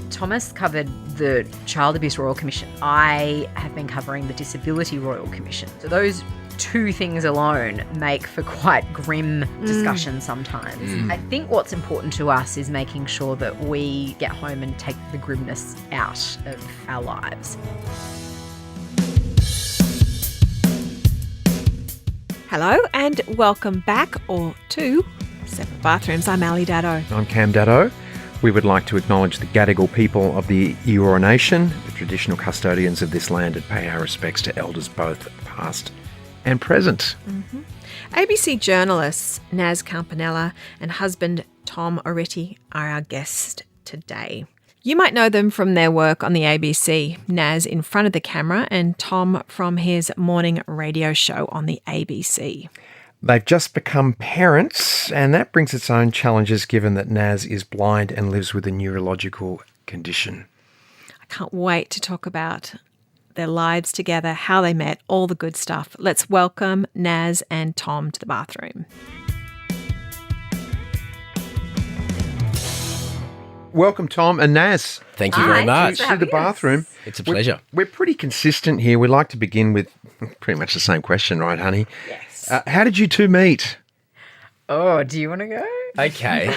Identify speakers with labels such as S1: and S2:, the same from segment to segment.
S1: Thomas covered the Child Abuse Royal Commission. I have been covering the Disability Royal Commission. So those two things alone make for quite grim discussion sometimes. I think what's important to us is making sure that we get home and take the grimness out of our lives.
S2: Hello and welcome back, or to Separate Bathrooms. I'm Brahe-Daddo.
S3: I'm Campanella. We would like to acknowledge the Gadigal people of the Eora Nation, the traditional custodians of this land, and pay our respects to elders both past and present.
S2: ABC journalists Naz Campanella and husband Tom Oriti are our guests today. You might know them from their work on the ABC, Naz in front of the camera and Tom from his morning radio show on the ABC.
S3: They've just become parents, and that brings its own challenges given that Naz is blind and lives with a neurological condition.
S2: I can't wait to talk about their lives together, how they met, all the good stuff. Let's welcome Naz and Tom to the bathroom.
S3: Welcome, Tom and Naz.
S4: Thank you very much.
S3: To the bathroom.
S4: It's a pleasure.
S3: We're pretty consistent here. We like to begin with pretty much the same question, right, honey?
S1: Yes.
S3: How did you two meet?
S1: Oh, do you want to go?
S4: Okay.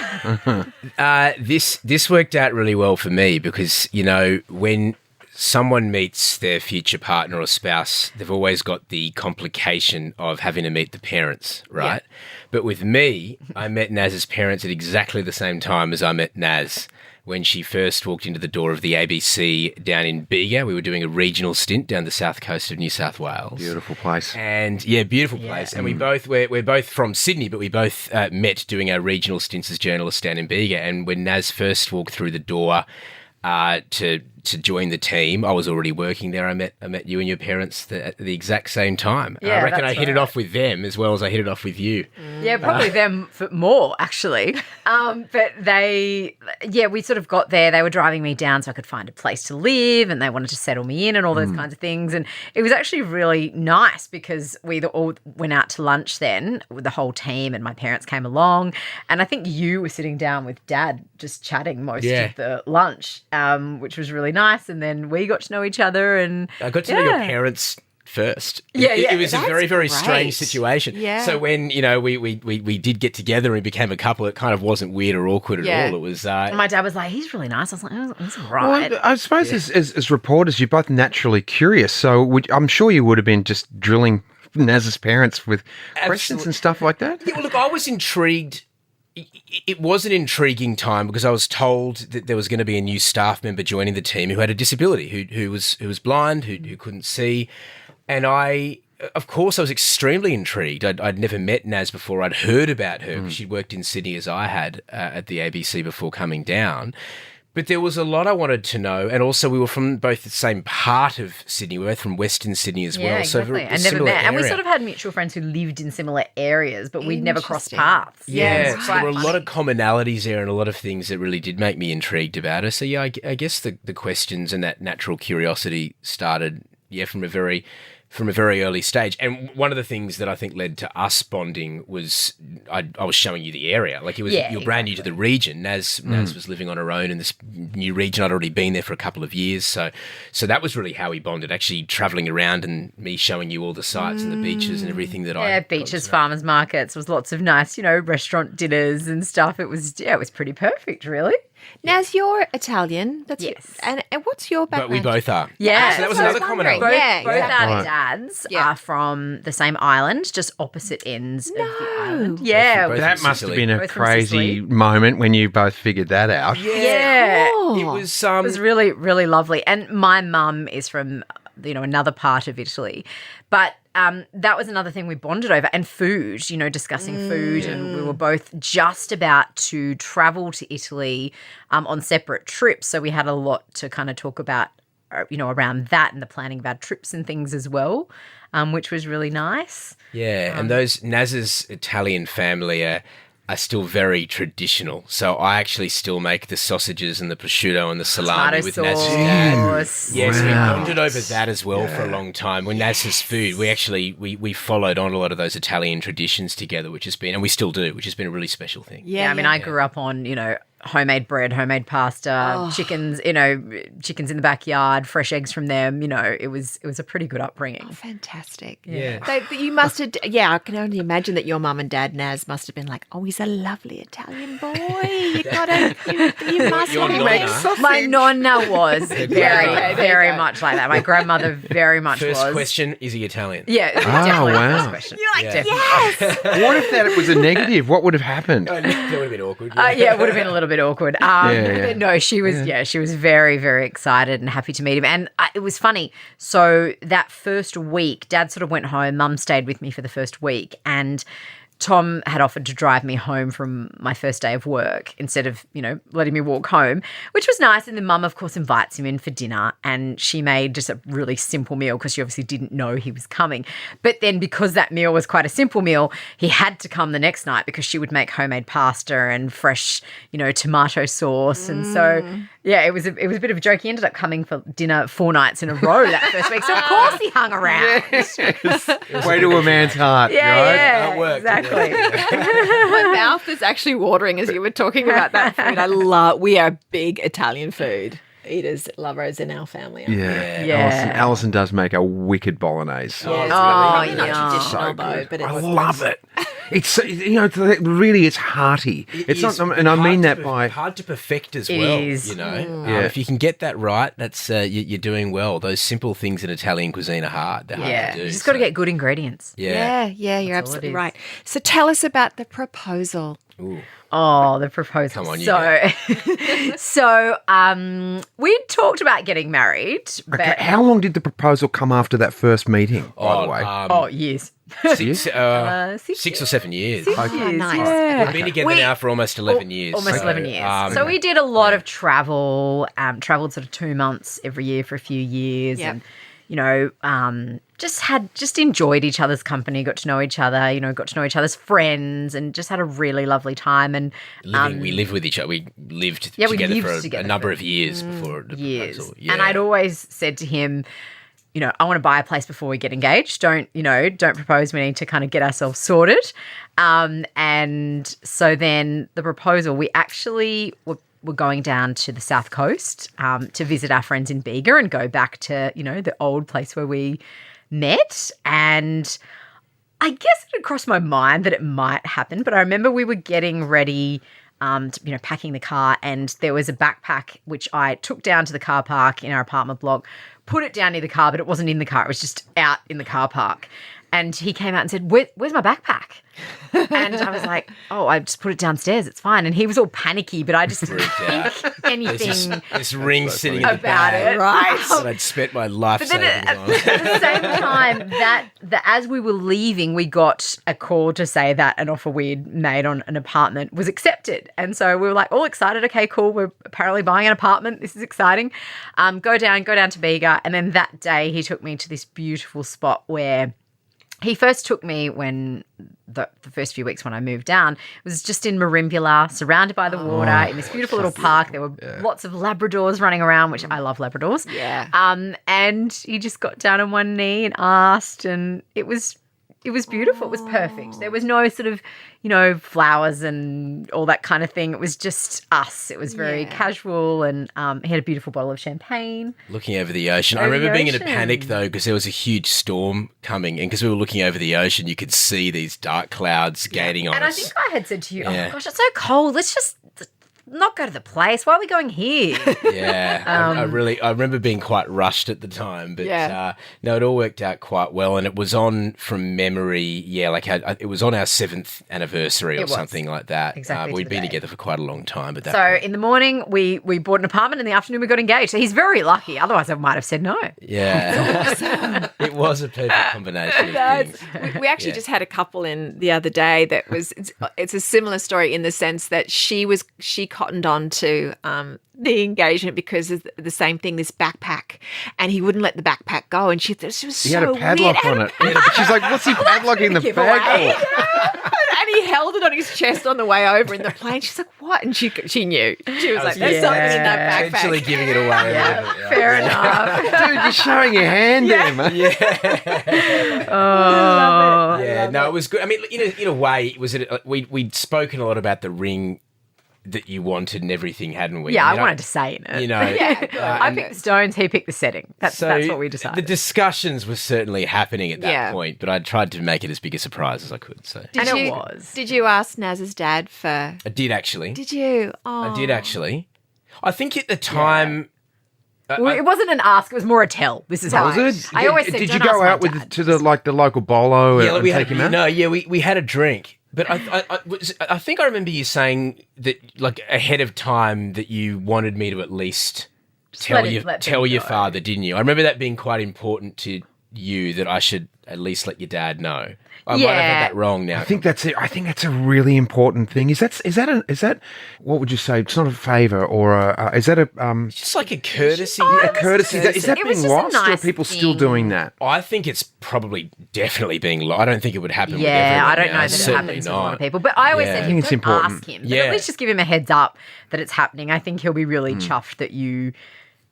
S4: This worked out really well for me because, you know, when someone meets their future partner or spouse, they've always got the complication of having to meet the parents, right? Yeah. But with me, I met Naz's parents at exactly the same time as I met Naz. When she first walked into the door of the ABC down in Bega, we were doing a regional stint down the south coast of New South Wales.
S3: Beautiful place.
S4: And yeah, beautiful place. And we're both from Sydney, but we both met doing our regional stints as journalists down in Bega. And when Naz first walked through the door to join the team, I was already working there. I met you and your parents at the exact same time.
S1: Yeah,
S4: I reckon I hit it off with them as well as I hit it off with you.
S1: Yeah, probably them more, actually. But we sort of got there. They were driving me down so I could find a place to live, and they wanted to settle me in and all those kinds of things. And it was actually really nice because we all went out to lunch then with the whole team, and my parents came along. And I think you were sitting down with Dad just chatting most of the lunch, which was really nice. And then we got to know each other, and
S4: I got to know your parents first.
S1: It
S4: was a very, very strange situation.
S2: Yeah.
S4: So when, you know, we did get together and became a couple, it kind of wasn't weird or awkward at all. It was
S1: and my dad was like, he's really nice. I was like, oh, that's all right.
S3: Well, I suppose as reporters, you're both naturally curious, so I'm sure you would have been just drilling Naz's parents with questions and stuff like that.
S4: Yeah, well, look, I was intrigued. It was an intriguing time because I was told that there was going to be a new staff member joining the team who had a disability, who was blind, who couldn't see. And of course, I was extremely intrigued. I'd never met Naz before. I'd heard about her because she'd worked in Sydney as I had at the ABC before coming down. But there was a lot I wanted to know, and also we were from both the same part of Sydney. We were both from Western Sydney as well.
S1: Yeah, exactly. And never met. And we sort of had mutual friends who lived in similar areas, but we'd never crossed paths.
S4: Yeah, so there were a lot of commonalities there and a lot of things that really did make me intrigued about her. So yeah, I guess the questions and that natural curiosity started, from a very early stage. And one of the things that I think led to us bonding was I was showing you the area. Like you're brand new to the region. Naz was living on her own in this new region. I'd already been there for a couple of years. So that was really how we bonded, actually travelling around and me showing you all the sites and the beaches and everything that I
S1: beaches, farmers markets, was lots of nice, restaurant dinners and stuff. It was pretty perfect, really.
S2: Naz, you're Italian.
S1: Yes.
S2: And what's your background?
S4: But we both are.
S1: Yeah.
S4: So that was another commonality.
S1: Both our dads are from the same island, just opposite ends of the island. Yeah.
S3: That must have been a crazy moment when you both figured that out.
S1: Yeah.
S2: Cool.
S4: It was
S1: really, really lovely. And my mum is from, another part of Italy. But that was another thing we bonded over, and food, discussing food. And we were both just about to travel to Italy on separate trips. So we had a lot to kind of talk about, around that and the planning of our trips and things as well, which was really nice.
S4: Yeah, and those Naz's Italian family are still very traditional. So I actually still make the sausages and the prosciutto and the salami with Naz's dad. Yeah, so we bonded over that as well for a long time. When Naz's food, we actually we followed on a lot of those Italian traditions together, which has been, and we still do, which has been a really special thing.
S1: I grew up on, homemade bread, homemade pasta, chickens, chickens in the backyard, fresh eggs from them. It was a pretty good upbringing.
S2: Oh, fantastic.
S4: Yeah.
S2: You must have, I can only imagine that your mum and dad, Naz, must have been like, oh, he's a lovely Italian boy. You must
S4: Your
S2: have
S4: nonna.
S1: My nonna was very,
S2: there
S1: very
S2: you go.
S1: much like that. My grandmother very much
S4: First
S1: was.
S4: question, is he Italian?
S1: Yeah, definitely
S3: wow.
S1: the first question.
S2: You're like,
S1: Definitely.
S2: yes.
S3: What if that was a negative? What would have happened?
S4: That would have been awkward.
S1: Yeah, it would have been a little bit awkward.
S3: Yeah.
S1: But no, she was she was very, very excited and happy to meet him. And it was funny. So that first week, Dad sort of went home. Mum stayed with me for the first week, and Tom had offered to drive me home from my first day of work instead of, letting me walk home, which was nice. And then Mum, of course, invites him in for dinner, and she made just a really simple meal because she obviously didn't know he was coming. But then because that meal was quite a simple meal, he had to come the next night because she would make homemade pasta and fresh, tomato sauce. And so, it was a bit of a joke. He ended up coming for dinner 4 nights in a row that first week. So, of course, he hung around.
S3: Way to a man's heart, right?
S4: That worked.
S1: Exactly.
S2: My mouth is actually watering as you were talking about that food. We are big Italian food eaters, lovers in our family. Aren't we?
S1: Yeah.
S3: Alison does make a wicked bolognese.
S2: Yes.
S1: Oh,
S2: Not
S1: yeah.
S2: traditional though, but
S3: I
S2: it's
S3: love it. It's really it's hearty. It's not, and I mean that by
S4: hard to perfect as
S1: It
S4: well.
S1: is.
S4: If you can get that right, that's you're doing well. Those simple things in Italian cuisine are hard. They're hard to do.
S1: You just got to get good ingredients.
S4: Yeah.
S2: Yeah, you're
S1: That's all it
S2: absolutely
S1: is.
S2: right. So tell us about the proposal.
S4: Ooh.
S1: Oh, the proposal.
S4: Come on, you
S1: we talked about getting married. But,
S3: Okay, how long did the proposal come after that first meeting, by the way?
S1: Years.
S4: 6 or 7 years.
S1: Years,
S2: nice.
S1: yeah.
S4: We've been together now for almost 11 years.
S1: Almost
S4: so,
S1: 11 years. So we did a lot of travel, travelled sort of 2 months every year for a few years.
S2: Yep.
S1: And, just enjoyed each other's company, got to know each other, got to know each other's friends, and just had a really lovely time. And
S4: we lived with each other. We lived
S1: we
S4: together
S1: lived
S4: for
S1: together
S4: a number
S1: for
S4: of years before the
S1: years.
S4: proposal. Yeah.
S1: And I'd always said to him, I want to buy a place before we get engaged. Don't propose. We need to kind of get ourselves sorted. And so then the proposal, we actually were going down to the South Coast to visit our friends in Bega and go back to, the old place where we met. And I guess it had crossed my mind that it might happen, but I remember we were getting ready, packing the car, and there was a backpack which I took down to the car park in our apartment block, put it down near the car, but it wasn't in the car. It was just out in the car park. And he came out and said, where's my backpack? And I was like, oh, I just put it downstairs. It's fine. And he was all panicky, but I just didn't think anything
S4: this ring sitting in the
S1: about
S4: bag
S1: it.
S2: Right.
S4: that I'd spent my life
S1: But then
S4: savings
S1: at
S4: on.
S1: the same time, that as we were leaving, we got a call to say that an offer we'd made on an apartment was accepted. And so we were like, all excited. Okay, cool. We're apparently buying an apartment. This is exciting. Go down to Bega. And then that day he took me to this beautiful spot where he first took me when the first few weeks when I moved down. It was just in Merimbula, surrounded by the water, in this beautiful little park. There were lots of Labradors running around, which I love Labradors.
S2: Yeah.
S1: And he just got down on one knee and asked, and it was beautiful. It was perfect. There was no sort of, flowers and all that kind of thing. It was just us. It was very casual, and he had a beautiful bottle of champagne.
S4: Looking over the ocean. I
S1: Over the
S4: remember being in a
S1: ocean.
S4: panic, though, because there was a huge storm coming, and because we were looking over the ocean, you could see these dark clouds gaining on
S1: And I
S4: us.
S1: think I had said to you,
S4: Yeah.
S1: oh, gosh, it's so cold. Let's just not go to the place. Why are we going here?
S4: Yeah, I remember being quite rushed at the time, but no, it all worked out quite well, and it was on from memory. Yeah, it was on our 7th anniversary or
S1: It was.
S4: something like that.
S1: Exactly to
S4: we'd
S1: the
S4: been
S1: day.
S4: together for quite a long time, but that
S1: So
S4: point.
S1: in the morning, we bought an apartment. In the afternoon, we got engaged. So he's very lucky. Otherwise, I might have said no.
S4: Yeah, it was a perfect combination of things.
S2: We actually just had a couple in the other day that was it's a similar story in the sense that she cottoned on to the engagement because of the same thing, this backpack, and he wouldn't let the backpack go, and she was so
S3: He had a padlock
S2: weird.
S3: on it. She's like, what's he padlocking the bag for?
S2: And he held it on his chest on the way over in the plane. She's like, what? And she knew. She was like, there's something in that backpack.
S4: Essentially giving it away. a little bit,
S1: Fair enough.
S3: Dude, you're showing your hand there, man.
S1: Oh,
S4: Yeah, no, it was good. I mean, in a way, we'd spoken a lot about the ring that you wanted and everything, hadn't we?
S1: Yeah, I
S4: mean,
S1: wanted to say in it.
S4: You know,
S1: I picked the stones, he picked the setting. That's what we decided.
S4: The discussions were certainly happening at that
S2: Yeah.
S4: point, but I tried to make it as big a surprise as I could. So
S1: It was.
S2: Did you ask Naz's dad for...
S4: I did actually.
S2: Did you? Oh.
S4: I did actually. I think at the time.
S1: Well, it wasn't an ask; it was more a tell. This is how
S3: Was it?
S1: I always said,
S3: Did you
S1: "Don't
S3: go
S1: ask
S3: out
S1: my
S3: with
S1: dad."
S3: to the local bolo and
S4: We
S3: take him out?
S4: No, yeah, we had a drink. But I think I remember you saying that, like, ahead of time, that you wanted me to at least tell
S1: let
S4: your
S1: them know.
S4: father, didn't you? I remember that being quite important to you, that I should at least let your dad know. I might have had that wrong now.
S3: I think that's it. I think that's a really important thing. Is that what would you say? It's not a favour or is that a
S4: just like a courtesy.
S3: a courtesy? Is that
S1: It was
S3: being
S1: just a
S3: lost, or are
S1: nice
S3: people still
S1: thing.
S3: doing that?
S4: I think it's probably definitely being lost. I don't think it would happen with
S1: Yeah,
S4: everyone
S1: I don't
S4: now.
S1: know that it
S4: Certainly
S1: happens with a lot
S4: not.
S1: of people. But I always
S4: Yeah.
S1: said,
S4: I
S3: think it's
S1: don't
S3: important.
S1: ask him. But
S4: Yeah.
S1: at least just give him a heads up that it's happening. I think he'll be really chuffed that you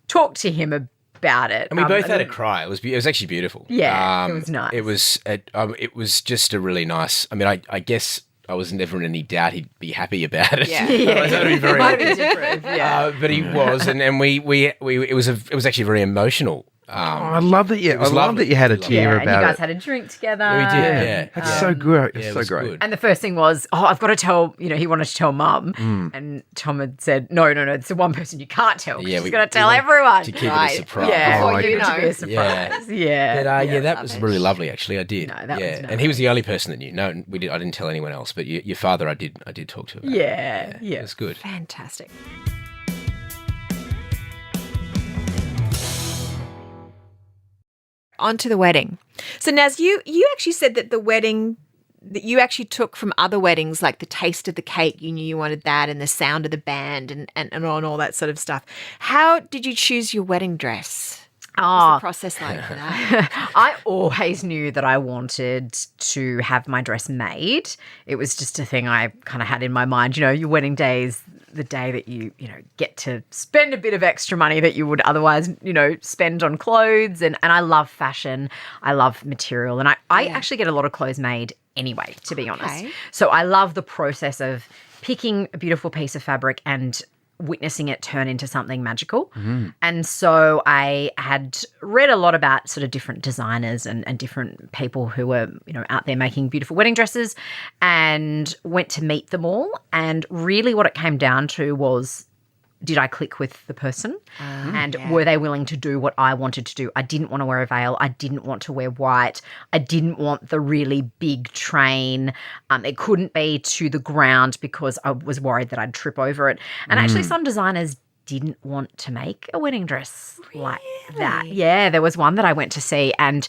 S1: talk to him about it.
S4: And we both had a cry. It was actually beautiful.
S1: Yeah, it was nice.
S4: It was just a really nice. I mean, I guess I was never in any doubt he'd be happy about it.
S2: Yeah.
S4: That'd be very.
S1: Might have been different, yeah.
S4: But he was, and we it was actually very emotional.
S3: I love that. Yeah, I
S4: was
S3: love
S4: lovely.
S3: that you had a
S4: It was lovely.
S3: tear
S1: Yeah, and you
S3: about
S1: guys
S3: it.
S1: had a drink together.
S4: We did. Yeah,
S3: That's so good. It's
S4: Yeah, it
S3: so
S4: was
S3: great.
S4: good.
S1: And the first thing was, I've got to tell, he wanted to tell Mum. And Tom had said, no, it's the one person you can't tell.
S4: Yeah,
S1: She's
S4: we-
S1: going to tell
S4: we
S1: everyone.
S4: to keep it a
S2: Right.
S4: surprise.
S1: Yeah,
S3: Oh,
S1: before
S3: okay.
S1: you know. To be a
S2: Yeah.
S1: surprise. Yeah.
S4: But that was really lovely. Actually, I did.
S1: No, that was
S4: and he was the only person that knew. No, I didn't tell anyone else. But your father, I did talk to. About
S1: Yeah,
S4: It
S1: yeah.
S4: was good.
S2: Fantastic. On to the wedding. So Naz, you actually said that the wedding that you actually took from other weddings, like the taste of the cake, you knew you wanted that, and the sound of the band and all that sort of stuff. How did you choose your wedding dress? What was the process like for that?
S1: I always knew that I wanted to have my dress made. It was just a thing I kind of had in my mind. Your wedding day is the day that you get to spend a bit of extra money that you would otherwise, spend on clothes. And I love fashion. I love material. And I actually get a lot of clothes made anyway, to be honest. So I love the process of picking a beautiful piece of fabric and witnessing it turn into something magical. And so I had read a lot about sort of different designers and different people who were, out there making beautiful wedding dresses, and went to meet them all. And really what it came down to was, did I click with the person? And were they willing to do what I wanted to do? I didn't want to wear a veil. I didn't want to wear white. I didn't want the really big train. It couldn't be to the ground because I was worried that I'd trip over it. And actually some designers didn't want to make a wedding dress like that. Yeah, there was one that I went to see, and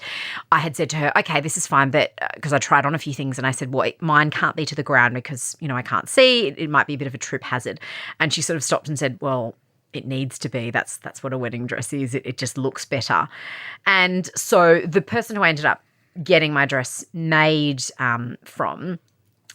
S1: I had said to her, okay, this is fine, but because I tried on a few things, and I said, well, mine can't be to the ground because, I can't see. It might be a bit of a trip hazard. And she sort of stopped and said, well, it needs to be. That's what a wedding dress is. It just looks better. And so the person who I ended up getting my dress made from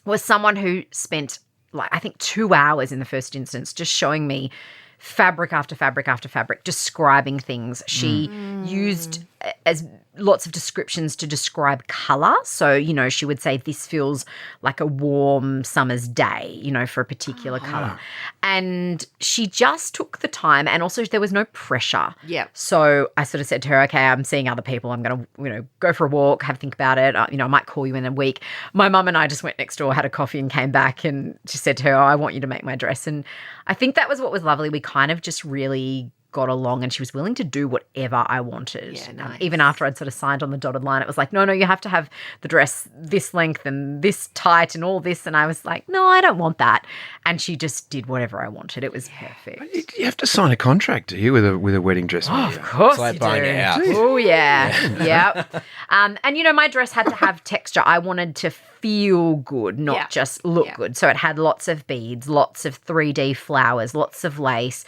S1: was someone who spent, I think 2 hours in the first instance just showing me fabric after fabric after fabric, describing things. She used as lots of descriptions to describe colour. So, she would say this feels like a warm summer's day, for a particular colour. And she just took the time, and also there was no pressure.
S2: Yeah.
S1: So I sort of said to her, okay, I'm seeing other people. I'm going to, go for a walk, have a think about it. I might call you in a week. My mum and I just went next door, had a coffee and came back, and she said to her, I want you to make my dress. And I think that was what was lovely. We kind of just really got along, and she was willing to do whatever I wanted.
S2: Yeah, nice.
S1: Even after I'd sort of signed on the dotted line, it was like, no, you have to have the dress this length and this tight and all this. And I was like, no, I don't want that. And she just did whatever I wanted. It was perfect.
S3: You have to sign a contract, do you, with a wedding dress?
S1: Of course
S4: It's like
S1: you
S4: buying
S1: do.
S4: a house.
S1: Oh, yeah. Yep. And, my dress had to have texture. I wanted to feel good, not just look good. So it had lots of beads, lots of 3D flowers, lots of lace.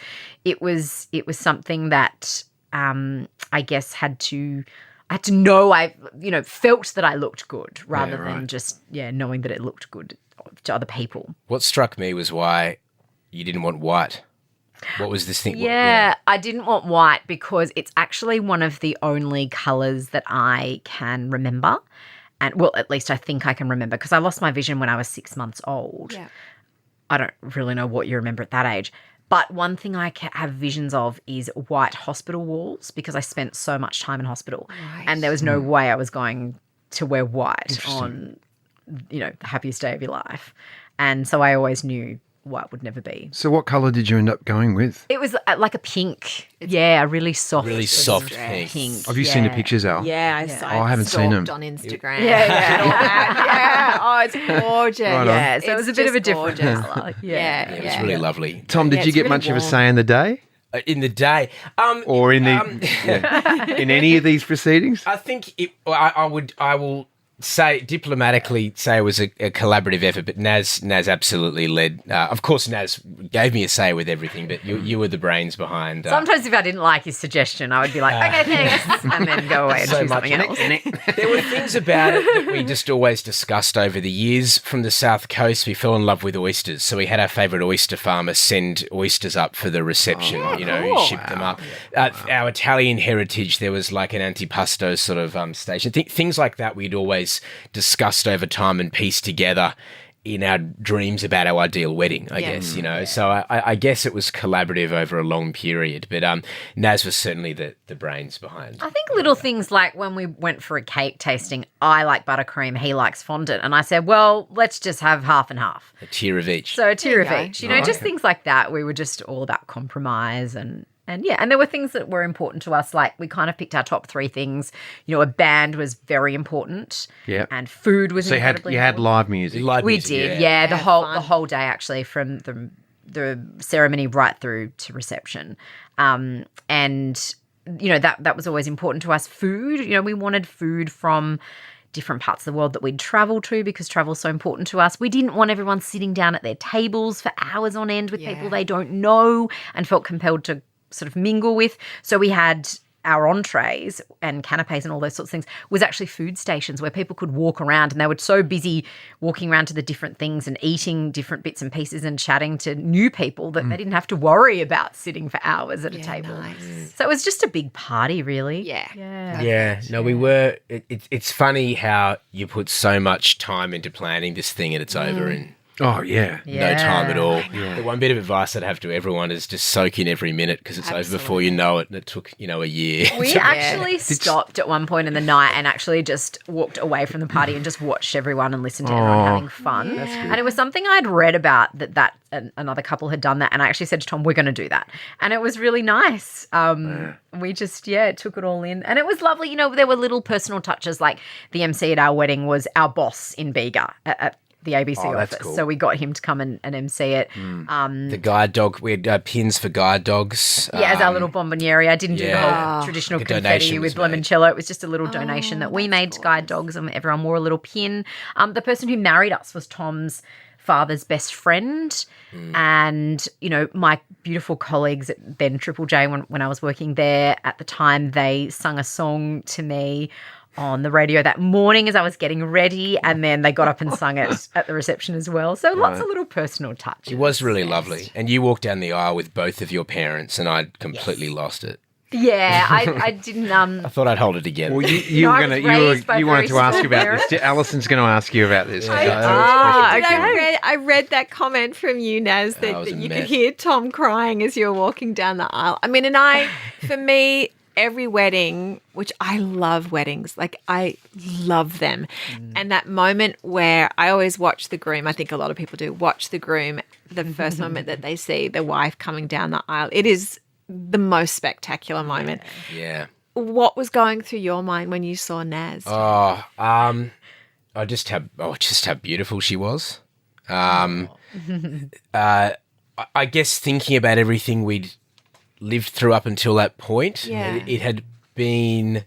S1: It was something that I guess I had to know felt that I looked good rather than just knowing that it looked good to other people.
S4: What struck me was why you didn't want white. What was this thing?
S1: Yeah, I didn't want white because it's actually one of the only colours that I can remember. And, well, at least I think I can remember, because I lost my vision when I was 6 months old.
S2: Yeah.
S1: I don't really know what you remember at that age. But one thing I have visions of is white hospital walls because I spent so much time in hospital.
S2: Right.
S1: And there was no way I was going to wear white on, the happiest day of your life. And so I always knew white would never be.
S3: So what colour did you end up going with?
S1: It was like a pink. A really soft.
S4: Really soft pink.
S3: Have you seen the pictures, Elle?
S2: Yeah,
S3: I haven't seen them.
S2: on Instagram.
S1: Yeah.
S2: Oh, it's gorgeous.
S3: Right on.
S1: Yeah, so it was a bit of a different
S2: gorgeous.
S1: colour.
S2: Yeah,
S4: It was really lovely.
S3: Tom, did
S2: Yeah,
S3: you
S2: it's
S3: get
S2: really
S3: much of a
S2: warm.
S3: say in the day?
S4: In the day.
S3: Or in the in any of these proceedings?
S4: I think I will diplomatically say it was a collaborative effort, but Naz absolutely led. Of course, Naz gave me a say with everything, but you were the brains behind.
S1: Sometimes if I didn't like his suggestion, I would be like, okay, thanks, and then go away and
S4: So
S1: do
S4: much
S1: something else.
S4: There were things about it that we just always discussed over the years. From the South Coast, we fell in love with oysters, so we had our favourite oyster farmer send oysters up for the reception. Ship them up. Our Italian heritage, there was like an antipasto sort of station. Things like that we'd always discussed over time and pieced together in our dreams about our ideal wedding, I guess, So I guess it was collaborative over a long period, but Naz was certainly the brains behind.
S1: I think little things like when we went for a cake tasting, I like buttercream, he likes fondant, and I said, well, let's just have half and half.
S4: A tier of each.
S1: So a tier of
S2: go.
S1: each, just things like that. We were just all about compromise and there were things that were important to us. Like we kind of picked our top 3 things. A band was very important.
S3: Yeah.
S1: And food was
S3: So you
S1: incredibly
S3: had
S1: important.
S3: live music.
S4: Live
S1: We
S4: music,
S1: did,
S2: Yeah,
S1: the
S2: fun.
S1: whole day actually, from the ceremony right through to reception, and that was always important to us. Food, we wanted food from different parts of the world that we'd travel to because travel's so important to us. We didn't want everyone sitting down at their tables for hours on end with people they don't know and felt compelled to sort of mingle with. So we had our entrees and canapes and all those sorts of things was actually food stations where people could walk around, and they were so busy walking around to the different things and eating different bits and pieces and chatting to new people that they didn't have to worry about sitting for hours at a table.
S2: Nice.
S1: So it was just a big party, really.
S2: Yeah.
S4: Yeah, no, we were. It's funny how you put so much time into planning this thing and it's over in
S3: Oh, yeah.
S4: no time at all. The one bit of advice I'd have to everyone is just soak in every minute because it's over before you know it, and it took, a year.
S1: We actually stopped at one point in the night and actually just walked away from the party and just watched everyone and listened to everyone having fun. And it was something I'd read about that another couple had done that, and I actually said to Tom, we're going to do that. And it was really nice. We just, took it all in. And it was lovely. There were little personal touches, like the MC at our wedding was our boss in Bega at the ABC office.
S4: Cool.
S1: So we got him to come and MC it.
S4: The guide dog, we had pins for guide dogs.
S1: As our little bomboniere. I didn't do the whole traditional
S4: Like a donation
S1: confetti with
S4: was made.
S1: limoncello. It was just a little donation that we made to guide dogs, and everyone wore a little pin. The person who married us was Tom's father's best friend, and my beautiful colleagues at then Triple J, when I was working there at the time, they sung a song to me on the radio that morning as I was getting ready, and then they got up and sung it at the reception as well. So lots of little personal touches.
S4: It was really lovely. And you walked down the aisle with both of your parents, and I'd completely lost it.
S1: Yeah, I didn't.
S4: I thought I'd hold it together.
S3: Well, you
S1: No,
S3: were
S1: I
S3: going
S1: was raised by
S3: you wanted
S1: very
S3: to ask
S1: small
S3: about
S1: parents.
S3: this. Alison's going to ask you about this.
S2: I read that comment from you, Naz,
S4: That
S2: that
S4: was a
S2: you could
S4: mess.
S2: hear Tom crying as you were walking down the aisle. I mean, for me, every wedding, which I love weddings, like I love them. And that moment where I always watch the groom, I think a lot of people do, watch the groom, the first moment that they see the wife coming down the aisle. It is the most spectacular moment.
S4: Yeah.
S2: What was going through your mind when you saw Naz?
S4: Just how beautiful she was. I guess thinking about everything we'd lived through up until that point.
S2: Yeah.
S4: It had been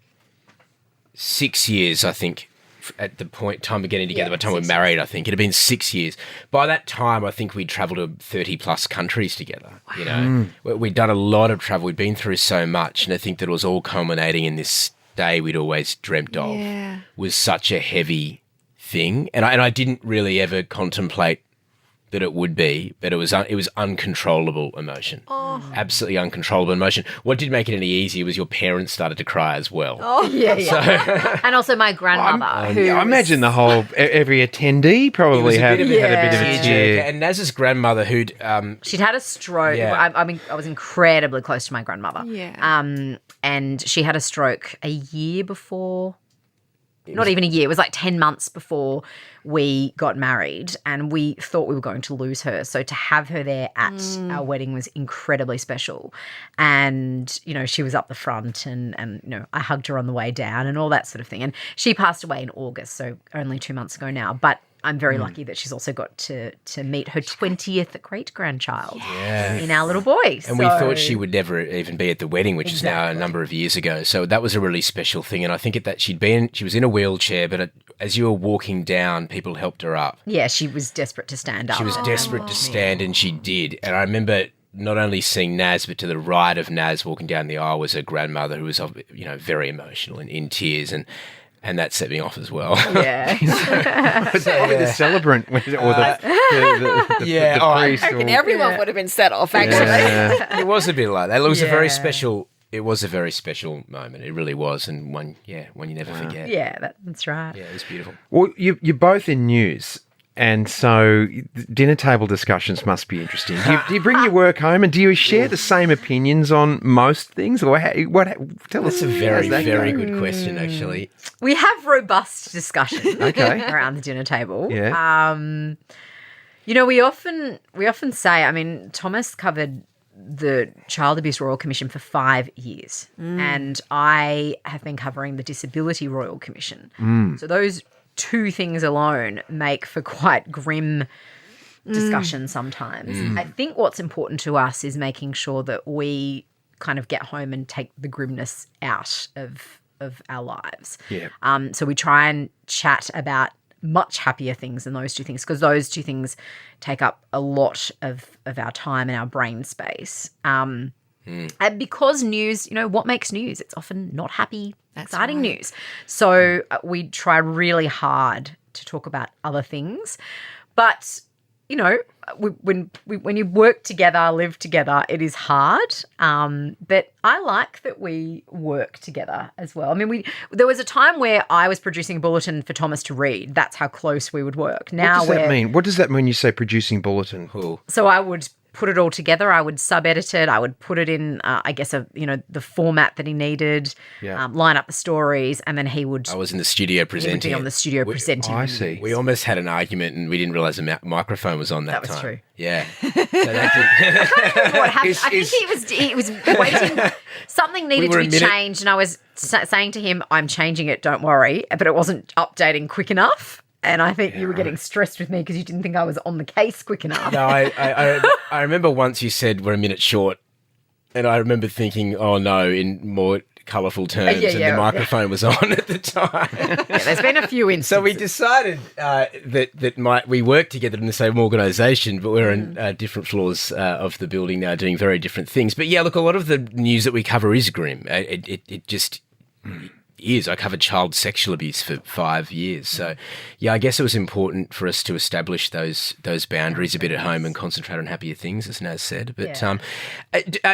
S4: 6 years, I think, at the time of getting together. By the time we were married, I think it had been 6 years. By that time, I think we'd travelled to 30 plus countries together. We'd done a lot of travel. We'd been through so much, and I think that it was all culminating in this day we'd always dreamt of. Was such a heavy thing, and I didn't really ever contemplate that it would be, but it was uncontrollable emotion. Absolutely uncontrollable emotion. What did make it any easier was your parents started to cry as well.
S1: And also my grandmother.
S3: I imagine the whole every attendee probably had a bit of a tear.
S4: And Naz's grandmother, who'd
S1: she'd had a stroke.
S4: Yeah.
S1: I mean, I was incredibly close to my grandmother.
S2: Yeah.
S1: And she had a stroke a year before. Not even a year. It was like 10 months before we got married, and we thought we were going to lose her. So to have her there at our wedding was incredibly special. And, you know, she was up the front and, you know, I hugged her on the way down and all that sort of thing. And she passed away in August, so only 2 months ago now. But I'm very lucky that she's also got to meet her 20th great-grandchild in our little boy.
S4: And we thought she would never even be at the wedding, which is now a number of years ago. So that was a really special thing. And I think that she was in a wheelchair, but as you were walking down, people helped her up.
S1: Yeah, she was desperate to stand up.
S4: She was desperate to stand, and she did. And I remember not only seeing Naz, but to the right of Naz walking down the aisle was her grandmother, who was, you know, very emotional and in tears, and that set me off as well.
S1: Yeah.
S3: Was that the celebrant or the priest?
S2: I reckon everyone would have been set off, actually.
S4: It was a bit like that. It was a very special. It was a very special moment. It really was, and one you never forget.
S1: Yeah, that's right.
S4: Yeah, it was beautiful.
S3: Well, you're both in news, and so dinner table discussions must be interesting. Do you bring your work home, and do you share the same opinions on most things, or tell us?
S4: That's a very, very good question, actually.
S1: We have robust discussion around the dinner table.
S3: Yeah.
S1: You know, we often say, I mean, Thomas covered the Child Abuse Royal Commission for 5 years, and I have been covering the Disability Royal Commission. So those two things alone make for quite grim discussion sometimes. I think what's important to us is making sure that we kind of get home and take the grimness out of our lives.
S3: Yeah.
S1: So we try and chat about much happier things than those two things, because those two things take up a lot of our time and our brain space. And because news, you know, what makes news? It's often not happy, exciting news. So we try really hard to talk about other things. But, you know, when you work together, live together, it is hard. But I like that we work together as well. I mean, there was a time where I was producing a bulletin for Thomas to read. That's how close we would work. Now,
S3: what does that mean? What does that mean? You say producing bulletin?
S4: Cool.
S1: So I would put it all together. I would sub-edit it. I would put it in, I guess, the format that he needed, line up the stories, and then he would...
S4: I was in the studio presenting.
S1: He would be on the studio presenting.
S3: I see.
S4: We almost had an argument and we didn't realise the microphone was on that time.
S1: That was true.
S4: Yeah. So that
S1: What happened? I think he was waiting. Something needed to be changed, and I was saying to him, I'm changing it, don't worry. But it wasn't updating quick enough. And I think you were getting stressed with me because you didn't think I was on the case quick enough.
S4: No, I remember once you said we're a minute short, and I remember thinking, oh no, in more colourful terms, and the microphone was on at the time.
S1: There's been a few instances.
S4: So we decided that we work together in the same organisation, but we're on different floors of the building now doing very different things. But yeah, look, a lot of the news that we cover is grim. It just... is. I covered child sexual abuse for 5 years. So, yeah, I guess it was important for us to establish those boundaries a bit at home and concentrate on happier things, as Naz said. But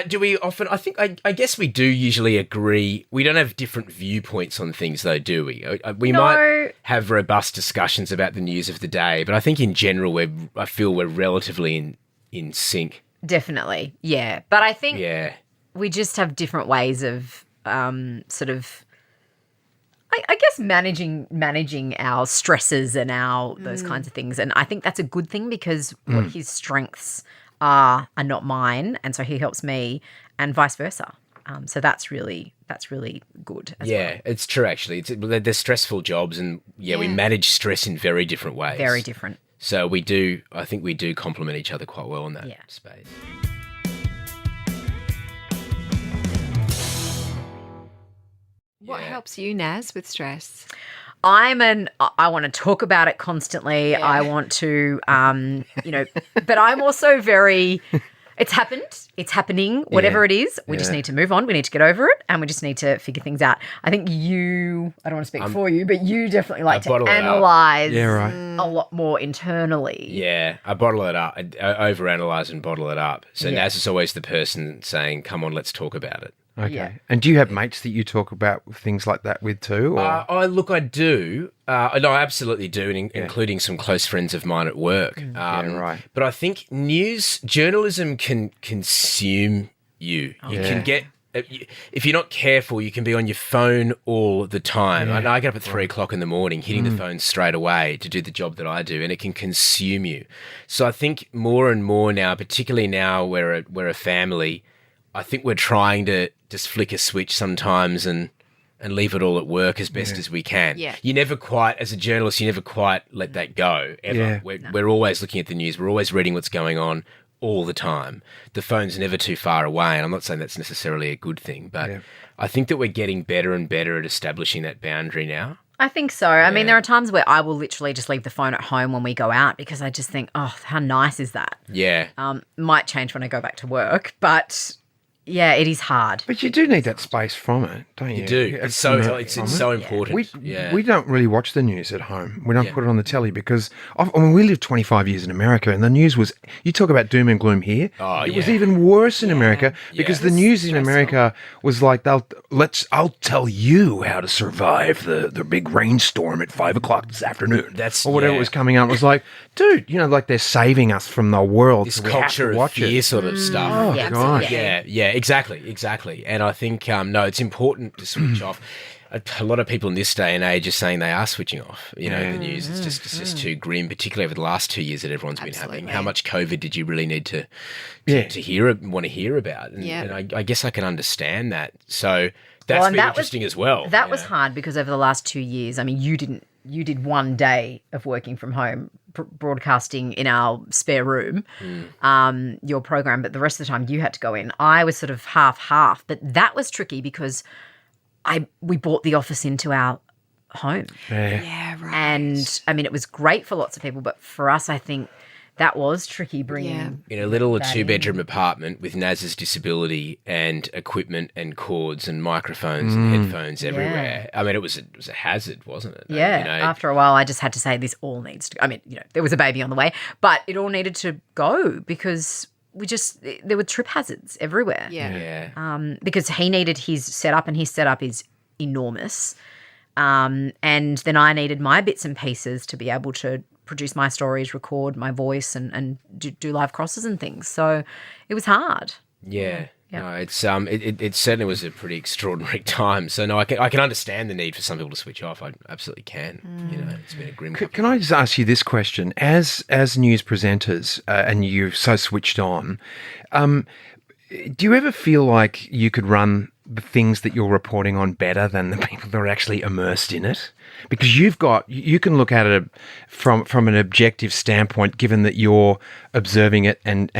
S4: do we often, I guess we do usually agree. We don't have different viewpoints on things, though, do we? We might have robust discussions about the news of the day, but I think in general, I feel we're relatively in sync.
S1: Definitely, yeah. But I think we just have different ways of sort of... I guess managing our stresses and those kinds of things. And I think that's a good thing, because what his strengths are not mine, and so he helps me, and vice versa. So that's really good as well.
S4: Yeah, it's true actually. They're stressful jobs, and we manage stress in very different ways.
S1: Very different.
S4: So I think we do complement each other quite well in that space.
S2: What helps you, Naz, with stress?
S1: I want to talk about it constantly. I want to, but I'm also very, It's happened. It's happening. Whatever it is, we just need to move on. We need to get over it, and we just need to figure things out. I think you, I don't want to speak for you, but you definitely like to analyse a lot more internally.
S4: Yeah, I bottle it up. I overanalyze and bottle it up. So Naz is always the person saying, come on, let's talk about it.
S3: Okay.
S1: Yeah.
S3: And do you have mates that you talk about things like that with too? Or?
S4: I do. No, I absolutely do, including some close friends of mine at work.
S3: Right.
S4: But I think journalism can consume you. You can get, if you're not careful, you can be on your phone all the time. Yeah. I get up at 3 o'clock in the morning, hitting the phone straight away to do the job that I do, and it can consume you. So I think more and more now, particularly now we're a family, I think we're trying to just flick a switch sometimes and leave it all at work as best as we can.
S2: Yeah.
S4: You never quite, as a journalist, you never quite let that go, ever. Yeah. We're always looking at the news. We're always reading what's going on all the time. The phone's never too far away, and I'm not saying that's necessarily a good thing, but I think that we're getting better and better at establishing that boundary now.
S1: I think so. I mean, there are times where I will literally just leave the phone at home when we go out because I just think, oh, how nice is that?
S4: Yeah.
S1: Might change when I go back to work, but... yeah, it is hard.
S3: But you do need that space from it, don't you?
S4: You do. It's so important.
S3: We don't really watch the news at home. We don't put it on the telly because, we lived 25 years in America and the news was, you talk about doom and gloom here.
S4: Oh,
S3: it was even worse in America because the news in America was like, I'll tell you how to survive the big rainstorm at 5 o'clock this afternoon. Or whatever was coming out. It was like, dude, like they're saving us from the world.
S4: This
S3: so
S4: culture of fear sort of stuff.
S3: Oh, gosh.
S4: Yeah. Exactly. And I think, it's important to switch off. A lot of people in this day and age are saying they are switching off. The news is just too grim, particularly over the last 2 years that everyone's been having. How much COVID did you really need to want to hear about? And I guess I can understand that. So that's been interesting as well.
S1: That was hard because over the last 2 years, I mean, you did 1 day of working from home, broadcasting in our spare room, your program, but the rest of the time you had to go in. I was sort of half, but that was tricky because we bought the office into our home.
S2: Yeah, right.
S1: And I mean, it was great for lots of people, but for us, I think that was tricky bringing.
S4: In a little 2-bedroom apartment with Naz's disability and equipment and cords and microphones and headphones everywhere. I mean, it was a hazard, wasn't it?
S1: Yeah. After a while, I just had to say this all needs to go. I mean, there was a baby on the way, but it all needed to go because there were trip hazards everywhere.
S2: Yeah.
S1: Because he needed his setup and his setup is enormous. And then I needed my bits and pieces to be able to produce my stories, record my voice and do live crosses and things. So it was hard.
S4: Yeah. No, it's it certainly was a pretty extraordinary time. So no, I can understand the need for some people to switch off. I absolutely can. It's been a grim.
S3: Can I just ask you this question? As news presenters, and you're so switched on, do you ever feel like you could run the things that you're reporting on better than the people that are actually immersed in it? Because you can look at it from an objective standpoint, given that you're observing it and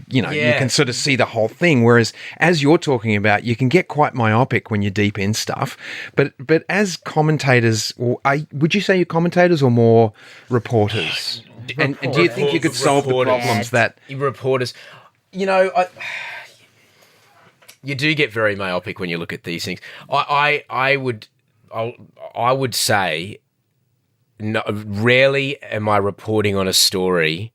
S3: you can sort of see the whole thing. Whereas as you're talking about, you can get quite myopic when you're deep in stuff. But as commentators, would you say you're commentators or more reporters? And do you think you could solve the problems that
S4: reporters? You do get very myopic when you look at these things. I would say, no, rarely am I reporting on a story.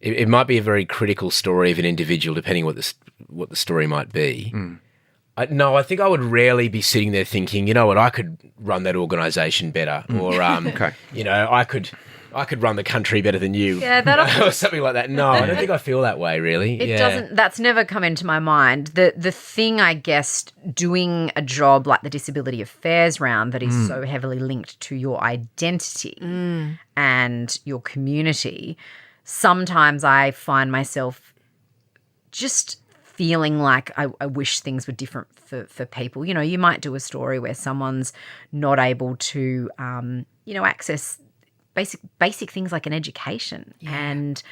S4: It might be a very critical story of an individual, depending what the story might be. I think I would rarely be sitting there thinking, you know what, I could run that organisation better, or I could run the country better than you.
S1: Yeah,
S4: or something like that. No, I don't think I feel that way, really.
S1: It doesn't. That's never come into my mind. The thing, I guess, doing a job like the Disability Affairs round that is so heavily linked to your identity and your community, sometimes I find myself just feeling like I wish things were different for people. You might do a story where someone's not able to, access basic things like an education. And,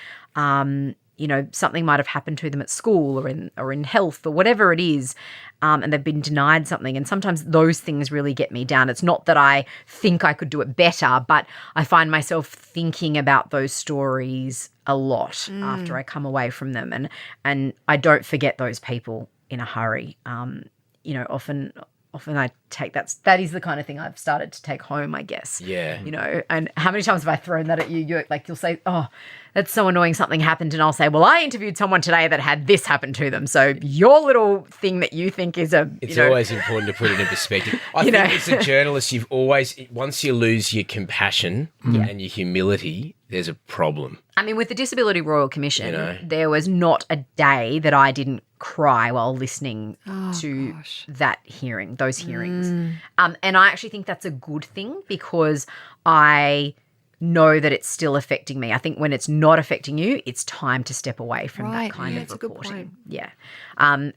S1: something might have happened to them at school or in health or whatever it is, and they've been denied something. And sometimes those things really get me down. It's not that I think I could do it better, but I find myself thinking about those stories a lot after I come away from them. And I don't forget those people in a hurry. Often I take that is the kind of thing I've started to take home, I guess.
S4: Yeah.
S1: And how many times have I thrown that at you? You'll say, oh, that's so annoying, something happened. And I'll say, well, I interviewed someone today that had this happen to them. So your little thing that you think is
S4: It's always important to put it in perspective. I think as a journalist, you've always, once you lose your compassion and your humility, there's a problem.
S1: I mean, with the Disability Royal Commission, there was not a day that I didn't cry while listening to those hearings. And I actually think that's a good thing because I know that it's still affecting me. I think when it's not affecting you, it's time to step away from that kind of reporting.
S2: That's a good point.
S1: Yeah. And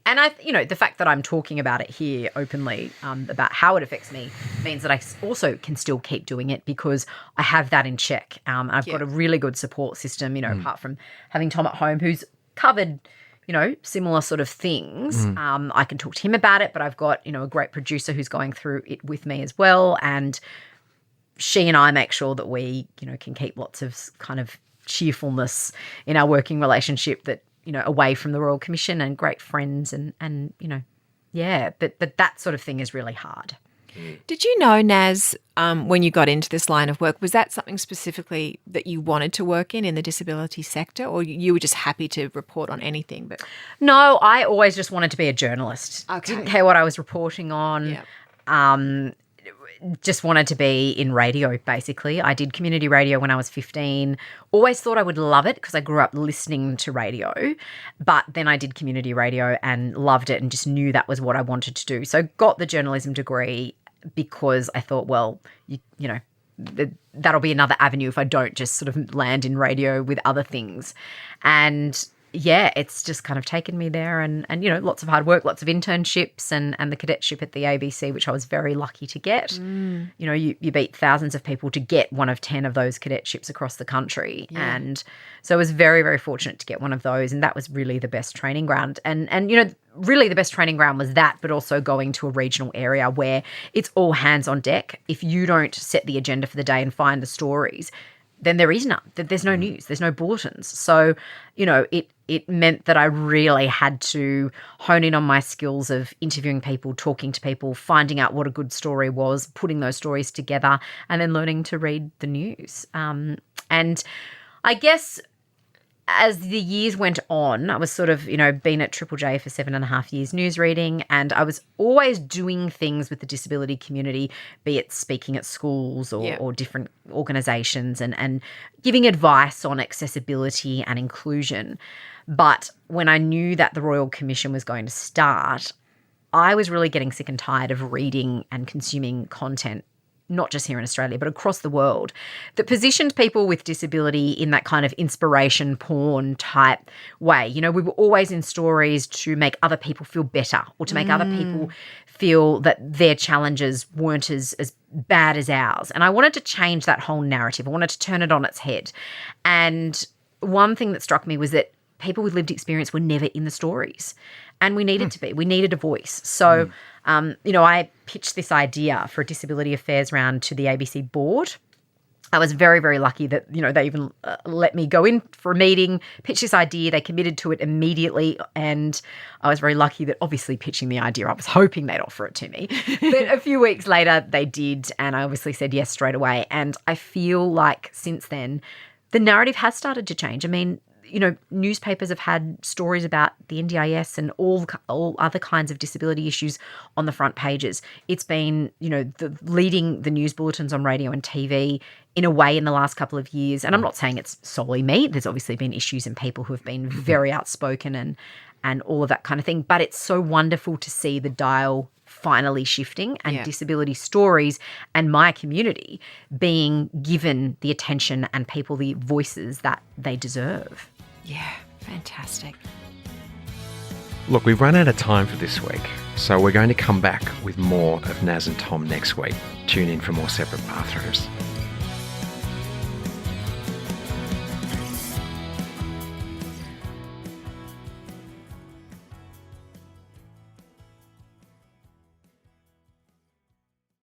S1: the fact that I'm talking about it here openly about how it affects me means that I also can still keep doing it because I have that in check. I've got a really good support system, apart from having Tom at home who's covered similar sort of things. I can talk to him about it, but I've got, a great producer who's going through it with me as well. And she and I make sure that we, can keep lots of kind of cheerfulness in our working relationship that, away from the Royal Commission and great friends but that sort of thing is really hard.
S2: Did you know, Naz, when you got into this line of work, was that something specifically that you wanted to work in the disability sector, or you were just happy to report on anything? But
S1: no, I always just wanted to be a journalist.
S2: Okay.
S1: Didn't care what I was reporting on. Yep. Just wanted to be in radio, basically. I did community radio when I was 15. Always thought I would love it because I grew up listening to radio. But then I did community radio and loved it and just knew that was what I wanted to do. So got the journalism degree because I thought, well, that'll be another avenue if I don't just sort of land in radio with other things. And it's just kind of taken me there and lots of hard work, lots of internships and the cadetship at the ABC, which I was very lucky to get. You beat thousands of people to get one of 10 of those cadetships across the country. Yeah. And so I was very, very fortunate to get one of those. And that was really the best training ground. And really the best training ground was that, but also going to a regional area where it's all hands on deck. If you don't set the agenda for the day and find the stories, then there is none. There's no news. There's no bulletins. So, it meant that I really had to hone in on my skills of interviewing people, talking to people, finding out what a good story was, putting those stories together, and then learning to read the news. And I guess as the years went on, I was sort of, been at Triple J for 7.5 years news reading, and I was always doing things with the disability community, be it speaking at schools or different organisations and giving advice on accessibility and inclusion. But when I knew that the Royal Commission was going to start, I was really getting sick and tired of reading and consuming content, not just here in Australia, but across the world, that positioned people with disability in that kind of inspiration porn type way. We were always in stories to make other people feel better or to make other people feel that their challenges weren't as bad as ours. And I wanted to change that whole narrative. I wanted to turn it on its head. And one thing that struck me was that people with lived experience were never in the stories, and we needed to be. We needed a voice. So, I pitched this idea for a disability affairs round to the ABC board. I was very, very lucky that, they even let me go in for a meeting, pitch this idea. They committed to it immediately, and I was very lucky that obviously pitching the idea, I was hoping they'd offer it to me. But a few weeks later they did, and I obviously said yes straight away. And I feel like since then the narrative has started to change. I mean, newspapers have had stories about the NDIS and all other kinds of disability issues on the front pages. It's been, leading the news bulletins on radio and TV in a way in the last couple of years. And I'm not saying it's solely me. There's obviously been issues and people who have been very outspoken and all of that kind of thing. But it's so wonderful to see the dial finally shifting and disability stories and my community being given the attention and people the voices that they deserve.
S2: Yeah, fantastic.
S3: Look, we've run out of time for this week, so we're going to come back with more of Naz and Tom next week. Tune in for more Separate Bathrooms.